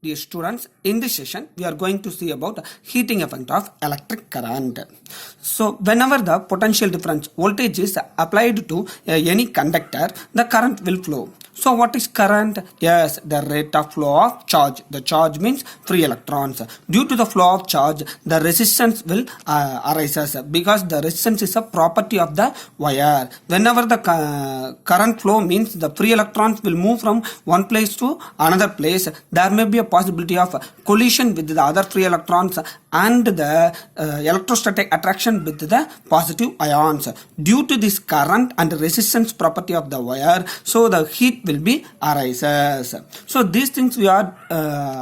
Dear students, in this session we are going to see about heating effect of electric current. So whenever the potential difference voltage is applied to any conductor, the current will flow. So what is current? Yes, the rate of flow of charge. The charge means free electrons. Due to the flow of charge, the resistance will arises because the resistance is a property of the wire. Whenever the current flow means the free electrons will move from one place to another place, there may be a possibility of collision with the other free electrons and the electrostatic attraction with the positive ions. Due to this current and resistance property of the wire, so the heat will be arises. So these things we are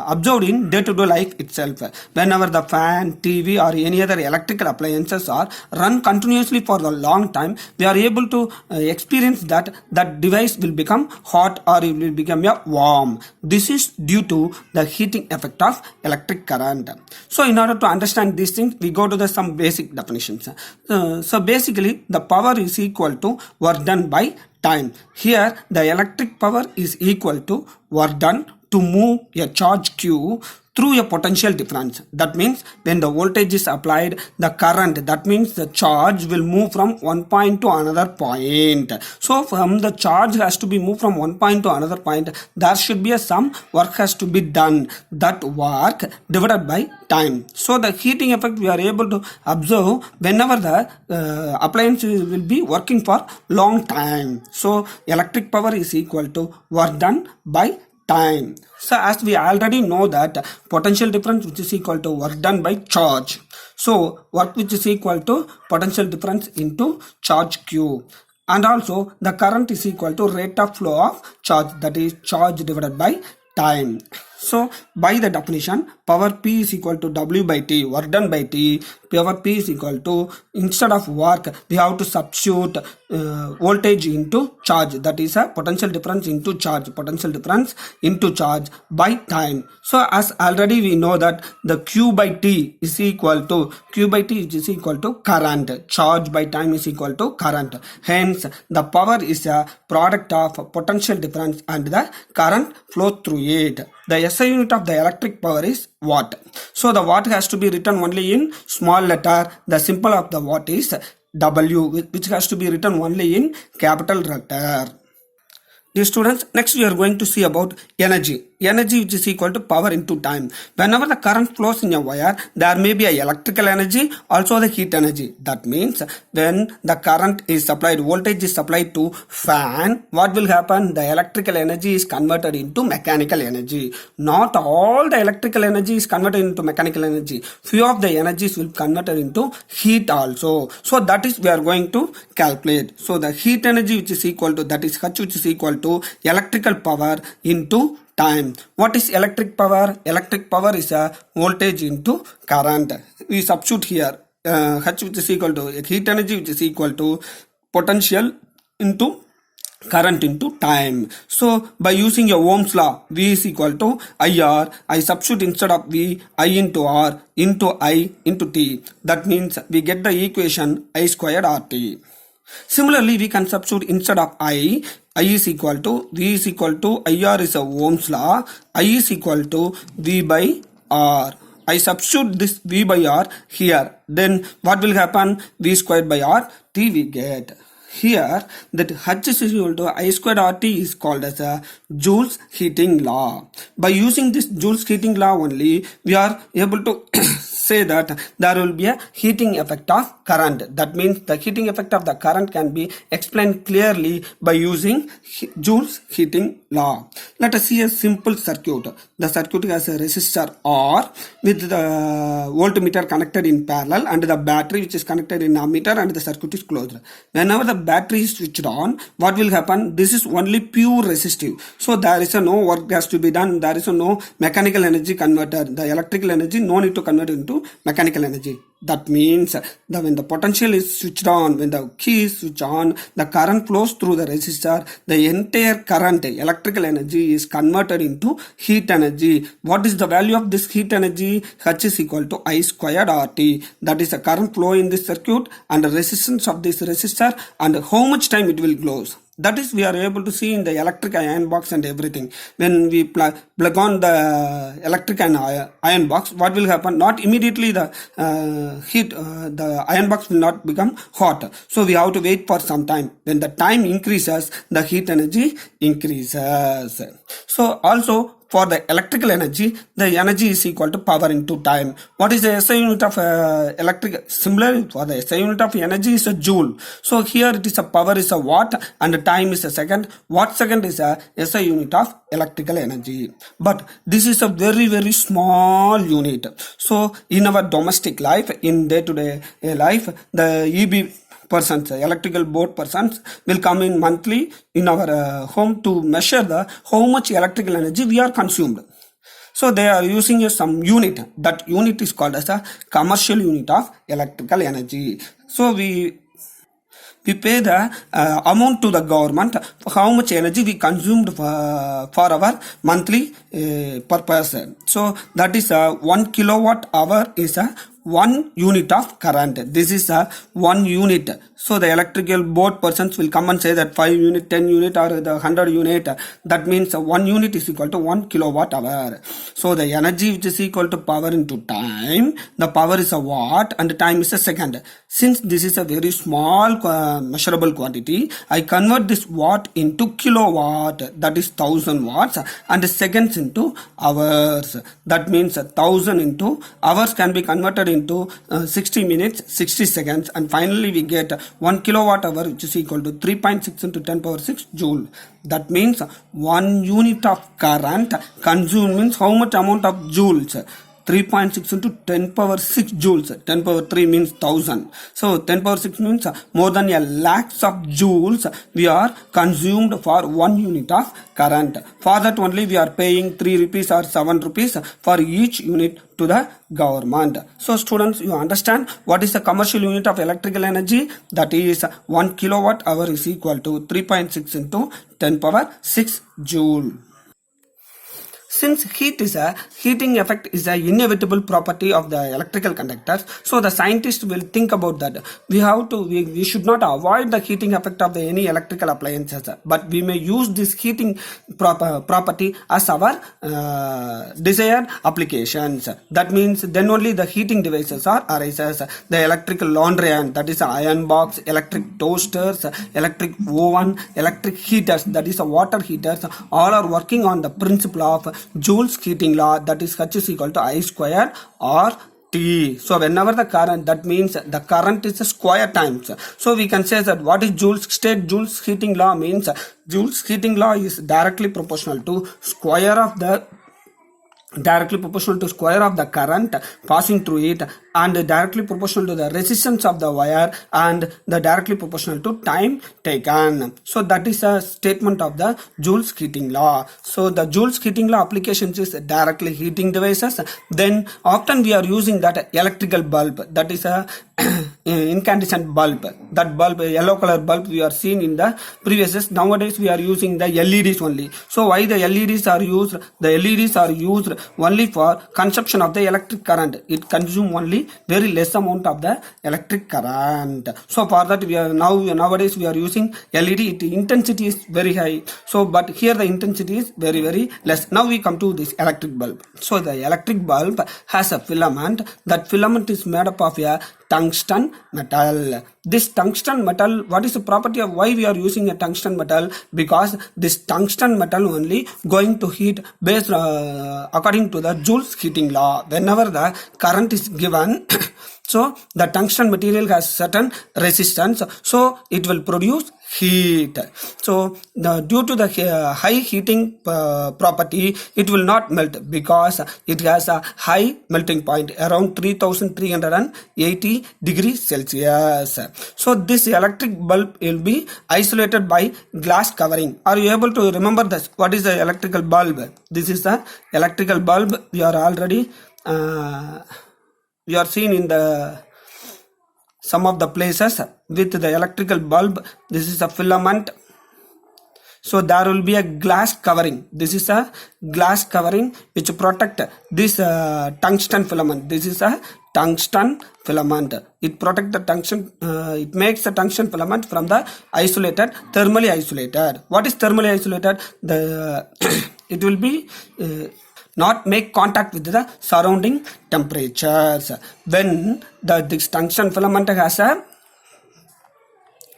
observed in day-to-day life itself. Whenever the fan, TV or any other electrical appliances are run continuously for a long time, we are able to experience that device will become hot or it will become warm. This is due to the heating effect of electric current. So in order to understand these things, we go to some basic definitions. So basically the power is equal to work done by time. Here the electric power is equal to work done to move a charge Q through a potential difference. That means when the voltage is applied, the current, that means the charge will move from one point to another point. So from the charge has to be moved from one point to another point, there should be some work has to be done. That work divided by time. So the heating effect we are able to observe whenever the appliance will be working for long time. So electric power is equal to work done by time. So as we already know that potential difference which is equal to work done by charge. So work which is equal to potential difference into charge Q. And also the current is equal to rate of flow of charge, that is charge divided by time. So by the definition, power P is equal to W by T, work done by T. Power P is equal to, instead of work, we have to substitute voltage into charge, that is a potential difference into charge, potential difference into charge by time. So as already we know that the Q by T is equal to, Q by T is equal to current, charge by time is equal to current. Hence the power is a product of potential difference and the current flow through it. The SI unit of the electric power is watt. So the watt has to be written only in small letter. The symbol of the watt is W, which has to be written only in capital letter. Dear students, next we are going to see about energy. Energy which is equal to power into time. Whenever the current flows in a wire, there may be a electrical energy, also the heat energy. That means when the current is supplied, voltage is supplied to fan, what will happen? The electrical energy is converted into mechanical energy. Not all the electrical energy is converted into mechanical energy. Few of the energies will convert into heat also. So that is we are going to calculate. So the heat energy which is equal to, that is H which is equal to electrical power into time. What is electric power? Electric power is a voltage into current. We substitute here H which is equal to heat energy which is equal to potential into current into time. So by using a Ohm's law, V is equal to IR. I substitute instead of V, I into R into I into T. That means we get the equation I squared RT. Similarly, we can substitute instead of I is equal to, V is equal to, IR is a Ohm's law, I is equal to V by R. I substitute this V by R here. Then what will happen? V squared by R, T we get. Here that H is equal to I squared RT is called as a Joule's heating law. By using this Joule's heating law only, we are able to say that there will be a heating effect of current. That means the heating effect of the current can be explained clearly by using Joule's heating law. Let us see a simple circuit. The circuit has a resistor R with the voltmeter connected in parallel and the battery which is connected in ammeter, and the circuit is closed. Whenever the battery is switched on, what will happen? This is only pure resistive. So there is no work has to be done. There is no mechanical energy converter. The electrical energy no need to convert into mechanical energy. That means that when the potential is switched on, when the key is switched on, the current flows through the resistor. The entire current, electrical energy, is converted into heat energy. What is the value of this heat energy? H is equal to I squared RT. That is the current flow in this circuit and the resistance of this resistor and how much time it will close. That is, we are able to see in the electric iron box and everything. When we plug on the electric and iron box, what will happen? Not immediately the the iron box will not become hot. So we have to wait for some time. When the time increases, the heat energy increases. So also, for the electrical energy, the energy is equal to power into time. What is the SI unit of electric? Similar, for the SI unit of energy is a joule. So here it is a power is a watt and the time is a second. Watt second is a SI unit of electrical energy. But this is a very, very small unit. So in our domestic life, in day-to-day life, the EB persons, electrical board persons will come in monthly in our home to measure the how much electrical energy we are consumed. So they are using some unit. That unit is called as a commercial unit of electrical energy. So we pay the amount to the government for how much energy we consumed for our monthly purpose. So that is 1 kilowatt hour is a 1 unit of current. This is a 1 unit. So the electrical board persons will come and say that 5 unit, 10 unit or the 100 unit. That means 1 unit is equal to 1 kilowatt hour. So the energy which is equal to power into time. The power is a watt and the time is a second. Since this is a very small measurable quantity, I convert this watt into kilowatt. That is 1000 watts and seconds into hours. That means 1000 into hours can be converted into 60 minutes, 60 seconds, and finally we get 1 kilowatt hour, which is equal to 3.6 into 10 power 6 joule. That means 1 unit of current consumed means how much amount of joules? 3.6 into 10 power 6 joules. 10 power 3 means 1000. So 10 power 6 means more than a lakhs of joules we are consumed for 1 unit of current. For that only we are paying 3 rupees or 7 rupees for each unit to the government. So students, you understand what is the commercial unit of electrical energy? That is 1 kilowatt hour is equal to 3.6 into 10 power 6 joule. Since heating effect is an inevitable property of the electrical conductors, so the scientist will think about that. We should not avoid the heating effect of any electrical appliances, but we may use this heating property as our desired applications. That means then only the heating devices are arises. The electrical laundry iron, that is an iron box, electric toasters, electric oven, electric heaters, that is a water heaters, all are working on the principle of Joule's heating law, that is H is equal to I square or T. So whenever the current, that means the current is a square times. So we can say that what is Joule's heating law means Joule's heating law is directly proportional to square of the current passing through it, and directly proportional to the resistance of the wire, and the directly proportional to time taken. So that is a statement of the Joule's heating law. So the Joule's heating law applications is directly heating devices. Then often we are using that electrical bulb, that is a incandescent bulb. That bulb, yellow color bulb we are seen in the previous. Nowadays we are using the LEDs only. So why the LEDs are used? The LEDs are used only for consumption of the electric current. It consumes only very less amount of the electric current. So for that we are nowadays we are using LED. Its intensity is very high. So but here the intensity is very, very less. Now we come to this electric bulb. So the electric bulb has a filament. That filament is made up of a tungsten metal. This tungsten metal, what is the property of why we are using a tungsten metal? Because this tungsten metal only going to heat based according to the Joule's heating law. Whenever the current is given so the tungsten material has certain resistance, so it will produce heat. So due to the high heating property, it will not melt because it has a high melting point around 3380 degrees Celsius. So this electric bulb will be isolated by glass covering. Are you able to remember this? What is the electrical bulb? This is the electrical bulb. We are already we are seen in the some of the places with the electrical bulb. This is a filament. So there will be a glass covering. This is a glass covering which protect this tungsten filament. This is a tungsten filament. It protect the tungsten. It makes the tungsten filament from the isolated, thermally isolated. What is thermally isolated? The it will be not make contact with the surrounding temperatures. When this tungsten filament has a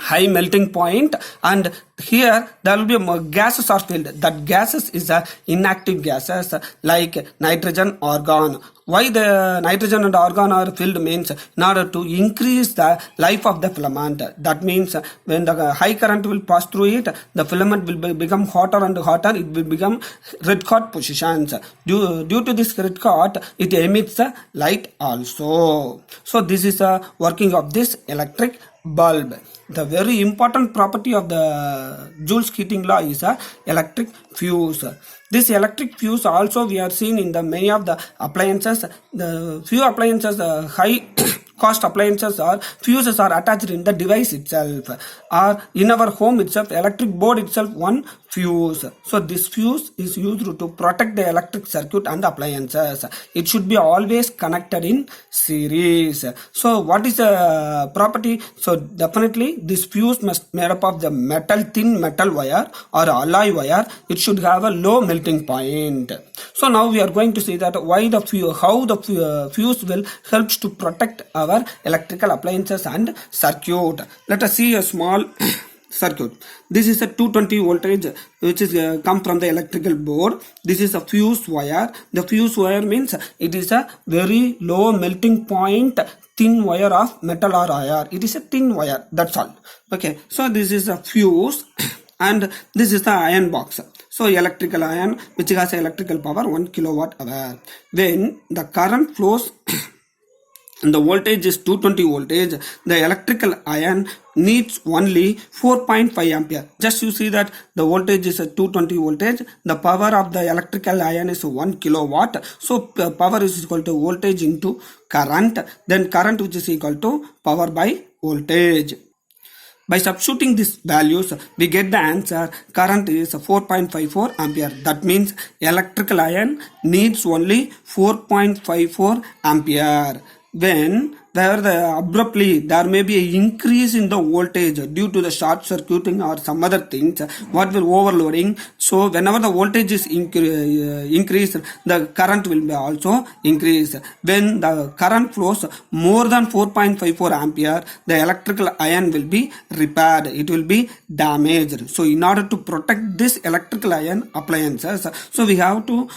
high melting point, and here there will be gases are filled. That gases is inactive gases like nitrogen, argon. Why the nitrogen and argon are filled means in order to increase the life of the filament. That means when the high current will pass through it, the filament will become hotter and hotter. It will become red hot positions. Due to this red hot, it emits light also. So this is a working of this electric bulb. The very important property of the Joule's heating law is a electric fuse. This electric fuse also we are seeing in the many of the appliances. The few appliances, high cost appliances or fuses are attached in the device itself, or in our home itself, electric board itself one fuse. So this fuse is used to protect the electric circuit and the appliances. It should be always connected in series. So what is the property? So definitely this fuse must made up of the thin metal wire or alloy wire. It should have a low melting point. So now we are going to see that how the fuse will helps to protect our electrical appliances and circuit. Let us see a small circuit. This is a 220 voltage which is come from the electrical board. This is a fuse wire. The fuse wire means it is a very low melting point thin wire of metal or wire. It is a thin wire, that's all. Okay, so this is a fuse and this is the iron box. So electrical iron which has electrical power 1 kilowatt hour. When the current flows and the voltage is 220 voltage, the electrical iron needs only 4.5 ampere. Just you see that the voltage is a 220 voltage, the power of the electrical iron is 1 kilowatt. So power is equal to voltage into current, then current which is equal to power by voltage. By substituting these values, we get the answer. Current is 4.54 ampere. That means electrical iron needs only 4.54 ampere. Abruptly there may be an increase in the voltage due to the short circuiting or some other things, what will overloading. So whenever the voltage is increased, the current will be also increase. When the current flows more than 4.54 ampere, the electrical iron will be repaired, it will be damaged. So in order to protect this electrical iron appliances, so we have to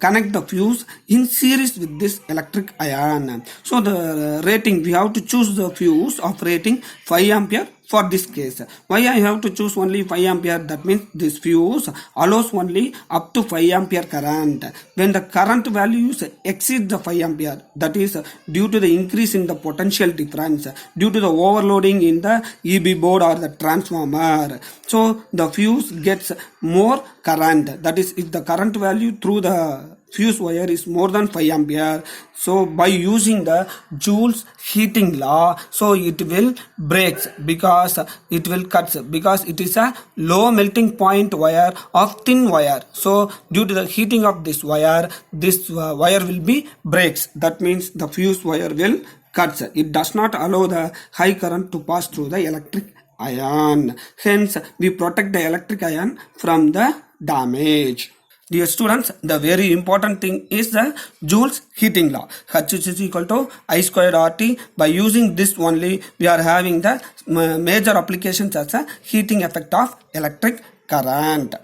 connect the fuse in series with this electric iron. So the rating, we have to choose the fuse of rating 5 ampere for this case. Why I have to choose only 5 ampere? That means this fuse allows only up to 5 ampere current. When the current values exceed the 5 ampere, that is due to the increase in the potential difference, due to the overloading in the EB board or the transformer. So the fuse gets more current. That is, if the current value through the fuse wire is more than 5 ampere, so by using the Joule's heating law, so it will breaks because it will cuts, because it is a low melting point wire of thin wire. So due to the heating of this wire wire will be breaks. That means the fuse wire will cuts. It does not allow the high current to pass through the electric iron. Hence we protect the electric iron from the damage. Dear students, the very important thing is the Joule's heating law. H is equal to I squared RT. By using this only, we are having the major applications as a heating effect of electric current.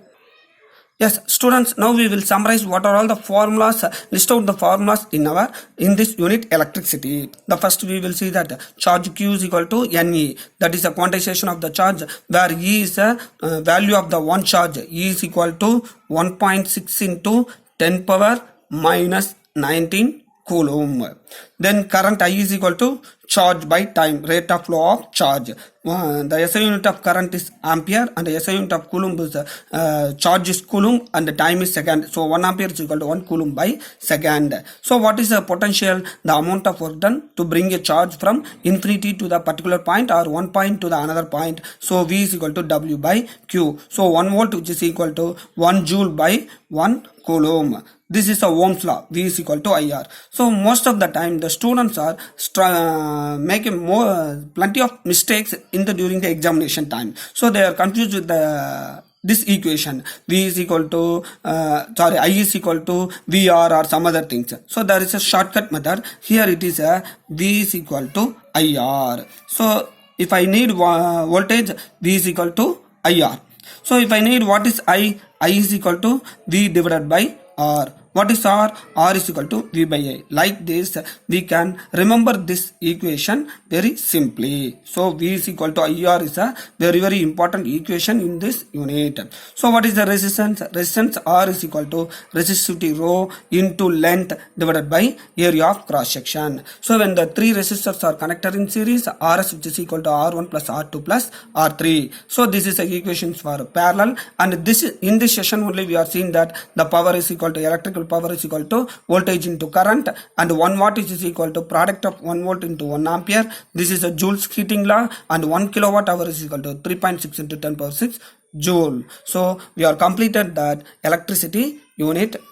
Yes, students, now we will summarize what are all the formulas, list out the formulas in this unit electricity. The first we will see that charge Q is equal to NE. That is a quantization of the charge, where E is the value of the one charge. E is equal to 1.6 into 10 power minus 19 coulomb. Then current I is equal to charge by time, rate of flow of charge. The SI unit of current is ampere and the SI unit of coulomb is charge is coulomb and the time is second. So 1 ampere is equal to 1 coulomb by second. So what is the potential? The amount of work done to bring a charge from infinity to the particular point or one point to the another point. So V is equal to W by Q. So 1 volt which is equal to 1 joule by 1 coulomb. This is a Ohm's law. V is equal to IR. So most of the time the students are making plenty of mistakes during the examination time. So they are confused with this equation. V is equal to I is equal to VR or some other things. So there is a shortcut method. Here it is a V is equal to IR. So if I need voltage, V is equal to IR. So if I need what is I is equal to V divided by R. What is R? R is equal to V by I. Like this, we can remember this equation very simply. So V is equal to IR is a very important equation in this unit. So what is the resistance? Resistance R is equal to resistivity rho into length divided by area of cross section. So when the three resistors are connected in series, RS which is equal to R1 plus R2 plus R3. So this is the equations for parallel, and this in this session only we are seeing that the power is equal to electrical power is equal to voltage into current, and 1 watt is equal to product of 1 volt into 1 ampere. This is a Joule's heating law, and 1 kilowatt hour is equal to 3.6 into 10 power 6 joule. So we are completed that electricity unit.